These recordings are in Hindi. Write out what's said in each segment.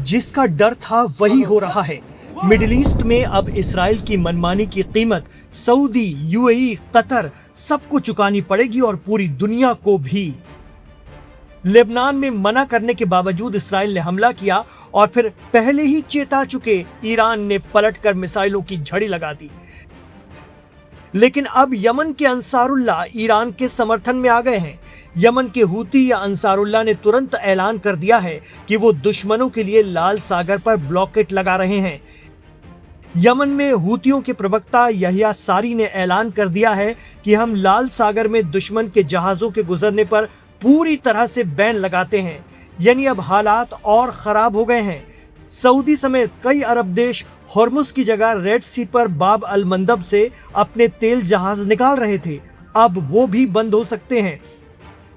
जिसका डर था वही हो रहा है। मिडिल ईस्ट में अब इसराइल की मनमानी की कीमत सऊदी, यूएई, कतर सबको चुकानी पड़ेगी और पूरी दुनिया को भी। लेबनान में मना करने के बावजूद इसराइल ने हमला किया और फिर पहले ही चेता चुके ईरान ने पलटकर मिसाइलों की झड़ी लगा दी। लेकिन अब यमन के अंसारुल्लाह ईरान के समर्थन में आ गए हैं। यमन के हूती या अंसारुल्लाह ने तुरंत ऐलान कर दिया है कि वो दुश्मनों के लिए लाल सागर पर ब्लॉकेट लगा रहे हैं। यमन में हूतियों के प्रवक्ता यहिया सारी ने ऐलान कर दिया है कि हम लाल सागर में दुश्मन के जहाजों के गुजरने पर पूरी तरह से बैन लगाते हैं। यानी अब हालात और खराब हो गए हैं। सऊदी समेत कई अरब देश हॉर्मुज की जगह रेड सी पर बाब अल मंदब से अपने तेल जहाज निकाल रहे थे। अब वो भी बंद हो सकते हैं,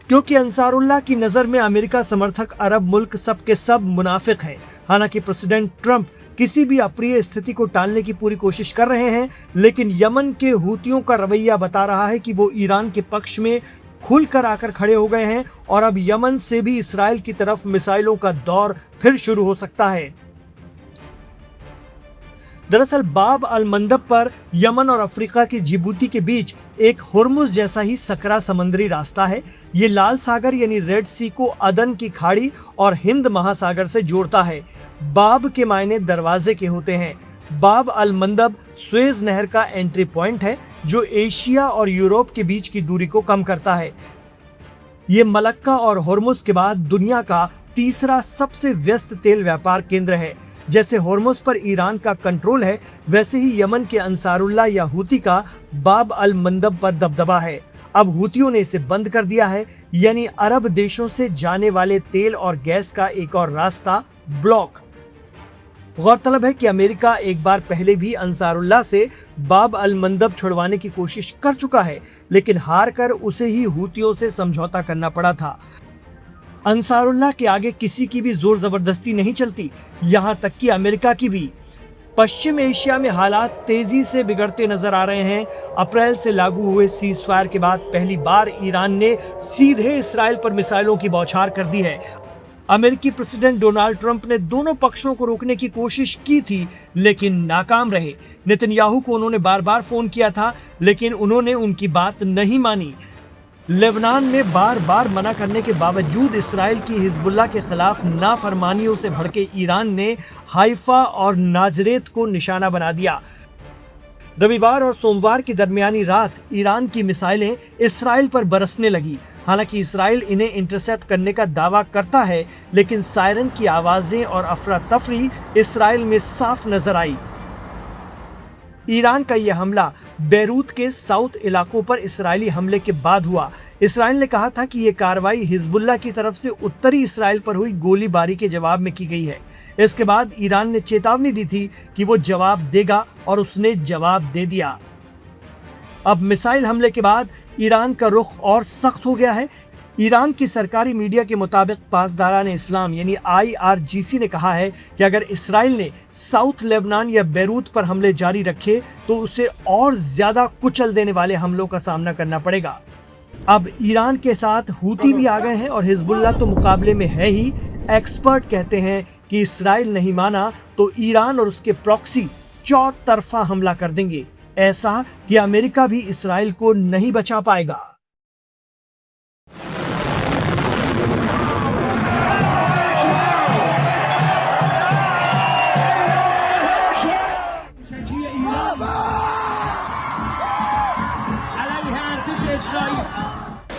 क्योंकि अंसारुल्लाह की नजर में अमेरिका समर्थक अरब मुल्क सब के सब मुनाफिक हैं। हालांकि प्रेसिडेंट ट्रंप किसी भी अप्रिय स्थिति को टालने की पूरी कोशिश कर रहे हैं, लेकिन यमन के हूतियों का रवैया बता रहा है कि वो ईरान के पक्ष में खुलकर आकर खड़े हो गए हैं और अब यमन से भी इसराइल की तरफ मिसाइलों का दौर फिर शुरू हो सकता है। दरअसल बाब अल मंदब पर यमन और अफ्रीका के जिबूती के बीच एक हॉर्मुज जैसा ही सकरा समुद्री रास्ता है। ये लाल सागर यानी रेड सी को अदन की खाड़ी और हिंद महासागर से जोड़ता है। बाब के मायने दरवाजे के होते हैं। बाब अल मंदब सुएज नहर का एंट्री पॉइंट है जो एशिया और यूरोप के बीच की दूरी को कम करता है। ये मलक्का और हॉर्मुज के बाद दुनिया का तीसरा सबसे व्यस्त तेल व्यापार केंद्र है। जैसे हॉर्मुज पर ईरान का कंट्रोल है, वैसे ही यमन के अंसारुल्लाह या हूती का बाब अल मंदब पर दबदबा है। अब हूतियों ने इसे बंद कर दिया है, यानी अरब देशों से जाने वाले तेल और गैस का एक और रास्ता ब्लॉक। गौरतलब है कि अमेरिका एक बार पहले भी अंसारुल्लाह से बाब अल मंदब छुड़वाने की कोशिश कर चुका है, लेकिन हार कर उसे ही हूतियों से समझौता करना पड़ा था। अंसारुल्लाह के आगे किसी की भी जोर जबरदस्ती नहीं चलती, यहां तक कि अमेरिका की भी। पश्चिम एशिया में हालात तेजी से बिगड़ते नजर आ रहे हैं। अप्रैल से लागू हुए सीज फायर के बाद पहली बार ईरान ने सीधे इसराइल पर मिसाइलों की बौछार कर दी है। अमेरिकी प्रेसिडेंट डोनाल्ड ट्रंप ने दोनों पक्षों को रोकने की कोशिश की थी, लेकिन नाकाम रहे। नेतन्याहू को उन्होंने बार बार फोन किया था, लेकिन उन्होंने उनकी बात नहीं मानी। लेबनान में बार बार मना करने के बावजूद इसराइल की हिजबुल्लाह के खिलाफ नाफरमानियों से भड़के ईरान ने हाइफा और नाजरेत को निशाना बना दिया। रविवार और सोमवार की दरमियानी रात ईरान की मिसाइलें इसराइल पर बरसने लगी। हालांकि इसराइल इन्हें इंटरसेप्ट करने का दावा करता है, लेकिन सायरन की आवाजें और अफरा तफरी इसराइल में साफ नजर आई। ईरान का यह हमला बैरूत के साउथ इलाकों पर इसराइली हमले के बाद हुआ। इसराइल ने कहा था कि यह कार्रवाई हिजबुल्लाह की तरफ से उत्तरी इसराइल पर हुई गोलीबारी के जवाब में की गई है। इसके बाद ईरान ने चेतावनी दी थी कि वो जवाब देगा और उसने जवाब दे दिया। अब मिसाइल हमले के बाद ईरान का रुख और सख्त हो गया है। ईरान की सरकारी मीडिया के मुताबिक पासदारान इस्लाम यानी IRGC ने कहा है कि अगर इसराइल ने साउथ लेबनान या बैरूत पर हमले जारी रखे तो उसे और ज्यादा कुचल देने वाले हमलों का सामना करना पड़ेगा। अब ईरान के साथ हूती भी आ गए हैं और हिजबुल्लाह तो मुकाबले में है ही। एक्सपर्ट कहते हैं कि इसराइल नहीं माना तो ईरान और उसके प्रॉक्सी चौतरफा हमला कर देंगे, ऐसा कि अमेरिका भी इसराइल को नहीं बचा पाएगा।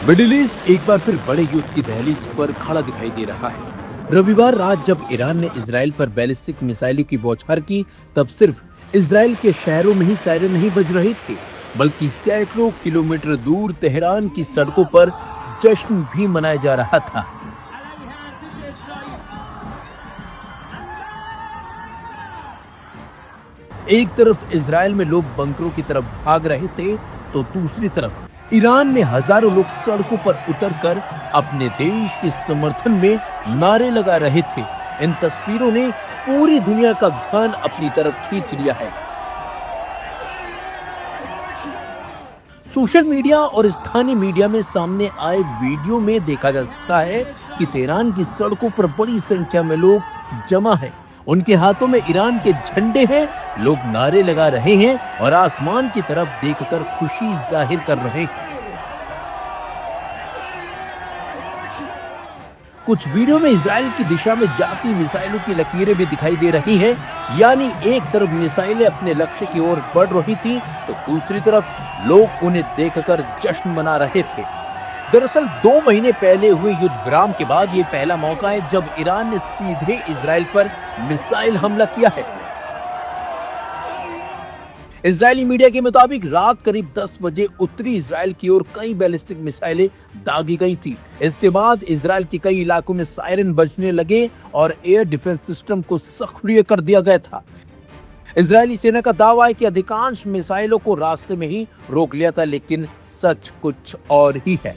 मिडिल ईस्ट एक बार फिर बड़े युद्ध की दहलीज पर खड़ा दिखाई दे रहा है। रविवार रात जब ईरान ने इजराइल पर बैलिस्टिक मिसाइलों की बौछार की, तब सिर्फ इजराइल के शहरों में ही सायरन नहीं बज रहे थे, बल्कि सैकड़ों किलोमीटर दूर तेहरान की सड़कों पर जश्न भी मनाया जा रहा था। एक तरफ इजराइल में लोग बंकरों की तरफ भाग रहे थे, तो दूसरी तरफ ईरान में हजारों लोग सड़कों पर उतरकर अपने देश के समर्थन में नारे लगा रहे थे। इन तस्वीरों ने पूरी दुनिया का ध्यान अपनी तरफ खींच लिया है। सोशल मीडिया और स्थानीय मीडिया में सामने आए वीडियो में देखा जा सकता है कि तेहरान की सड़कों पर बड़ी संख्या में लोग जमा हैं। उनके हाथों में ईरान के झंडे हैं, लोग नारे लगा रहे हैं और आसमान की तरफ देखकर खुशी जाहिर कर रहे हैं। कुछ वीडियो में इजराइल की दिशा में जाती मिसाइलों की लकीरें भी दिखाई दे रही हैं, यानी एक तरफ मिसाइलें अपने लक्ष्य की ओर बढ़ रही थी तो दूसरी तरफ लोग उन्हें देखकर जश्न मना रहे थे। दरअसल 2 महीने पहले हुए युद्ध विराम के बाद ये पहला मौका है जब ईरान ने सीधे इजराइल पर मिसाइल हमला किया है। इजरायली मीडिया के मुताबिक रात करीब 10 बजे उत्तरी इजराइल की ओर कई बैलिस्टिक मिसाइलें दागी गई थी। इसके बाद इजराइल के कई इलाकों में सायरन बजने लगे और एयर डिफेंस सिस्टम को सक्रिय कर दिया गया था। इजरायली सेना का दावा है कि अधिकांश मिसाइलों को रास्ते में ही रोक लिया था, लेकिन सच कुछ और ही है।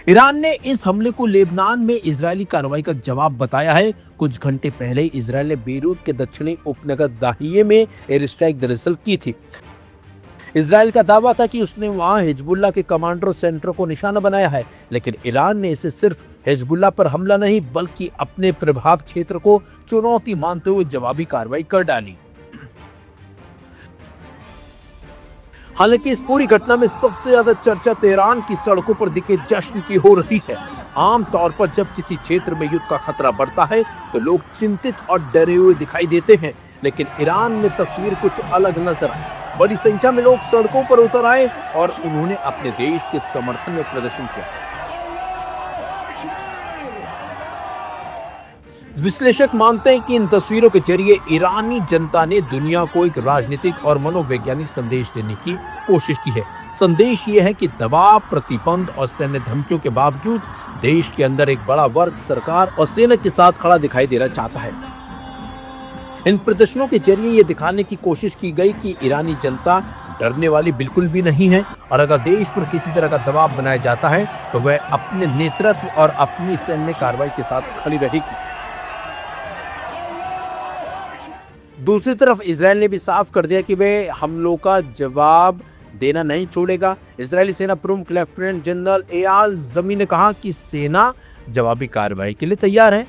ईरान ने इस हमले को लेबनान में इजरायली कार्रवाई का जवाब बताया है। कुछ घंटे पहले इजरायल ने बेरूत के दक्षिणी उपनगर दाहिए में एयर स्ट्राइक दरअसल की थी। इजरायल का दावा था कि उसने वहां हिजबुल्लाह के कमांडर सेंटर को निशाना बनाया है, लेकिन ईरान ने इसे सिर्फ हिजबुल्लाह पर हमला नहीं बल्कि अपने प्रभाव क्षेत्र को चुनौती मानते हुए जवाबी कार्रवाई कर डाली। हालांकि इस पूरी घटना में सबसे ज्यादा चर्चा तेहरान की सड़कों पर दिखे जश्न की हो रही है। आमतौर पर जब किसी क्षेत्र में युद्ध का खतरा बढ़ता है तो लोग चिंतित और डरे हुए दिखाई देते हैं, लेकिन ईरान में तस्वीर कुछ अलग नजर आई। बड़ी संख्या में लोग सड़कों पर उतर आए और उन्होंने अपने देश के समर्थन में प्रदर्शन किया। विश्लेषक मानते हैं कि इन तस्वीरों के जरिए ईरानी जनता ने दुनिया को एक राजनीतिक और मनोवैज्ञानिक संदेश देने की कोशिश की है। संदेश ये है कि दबाव, प्रतिबंध और सैन्य धमकियों के बावजूद देश के अंदर एक बड़ा वर्ग सरकार और सेना के साथ खड़ा दिखाई देना चाहता है। इन प्रदर्शनों के जरिए ये दिखाने की कोशिश की गई कि ईरानी जनता डरने वाली बिल्कुल भी नहीं है और अगर देश पर किसी तरह का दबाव बनाया जाता है तो वह अपने नेतृत्व और अपनी सैन्य कार्रवाई के साथ खड़ी रहेगी। दूसरी तरफ इजरायल ने भी साफ कर दिया कि वह हमलों का जवाब देना नहीं छोड़ेगा। इजरायली सेना प्रमुख लेफ्टिनेंट जनरल एयाल जमी ने कहा कि सेना जवाबी कार्रवाई के लिए तैयार है।